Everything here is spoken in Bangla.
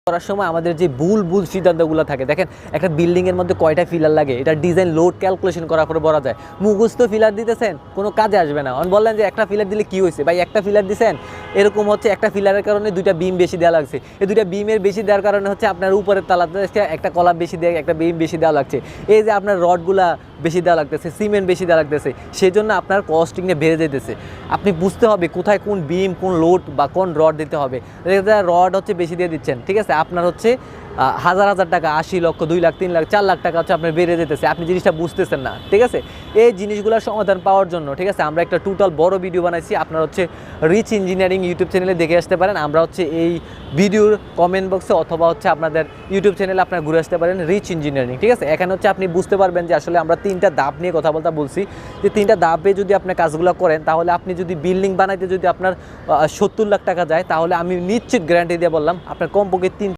করার সময় আমাদের যে ভুল সিদ্ধান্তগুলো থাকে, দেখেন একটা বিল্ডিংয়ের মধ্যে কয়টা ফিলার লাগে, এটা ডিজাইন লোড ক্যালকুলেশন করার পরে বলা যায়। মুখস্থ ফিলার দিতেছেন, কোনো কাজে আসবে না। বললেন যে একটা ফিলার দিলে কী হয়েছে ভাই, একটা ফিলার দিচ্ছেন, এরকম হচ্ছে একটা ফিলারের কারণে দুইটা বিম বেশি দেওয়া লাগছে, এই দুইটা বিমের বেশি দেওয়ার কারণে হচ্ছে আপনার উপরের তালাতে একটা কলাম বেশি দেয়, একটা বিম বেশি দেওয়া লাগছে, এই যে আপনার রডগুলা বেশি দেওয়া লাগতেছে, সিমেন্ট বেশি দেওয়া লাগতেছে, সেই জন্য আপনার কস্টিংয়ে বেড়ে যেতেছে। আপনি বুঝতে হবে কোথায় কোন বিম, কোন লোড বা কোন রড দিতে হবে। রড হচ্ছে বেশি দিয়ে দিচ্ছেন, ঠিক আছে, আপনার হচ্ছে হাজার টাকা, 80 লক্ষ, 2 লাখ, 3 লাখ, 4 লাখ টাকা হচ্ছে আপনার বেড়ে যেতেছে, আপনি জিনিসটা বুঝতেছেন না, ঠিক আছে। এই জিনিসগুলোর সমাধান পাওয়ার জন্য, ঠিক আছে, আমরা একটা টোটাল বড় ভিডিও বানাইছি, আপনার হচ্ছে রিচ ইঞ্জিনিয়ারিং ইউটিউব চ্যানেলে দেখে আসতে পারেন। আমরা হচ্ছে এই ভিডিওর কমেন্ট বক্সে অথবা হচ্ছে আপনাদের ইউটিউব চ্যানেলে আপনার ঘুরে আসতে পারেন, রিচ ইঞ্জিনিয়ারিং, ঠিক আছে। এখানে হচ্ছে আপনি বুঝতে পারবেন যে আসলে আমরা 3টা ধাপ নিয়ে কথা বলছি, যে 3টা ধাপে যদি আপনি কাজগুলো করেন, তাহলে আপনি যদি বিল্ডিং বানাইতে যদি আপনার 70 লাখ টাকা যায়, তাহলে আমি নিশ্চিত গ্যারান্টি দিয়ে বললাম আপনার কমপক্ষে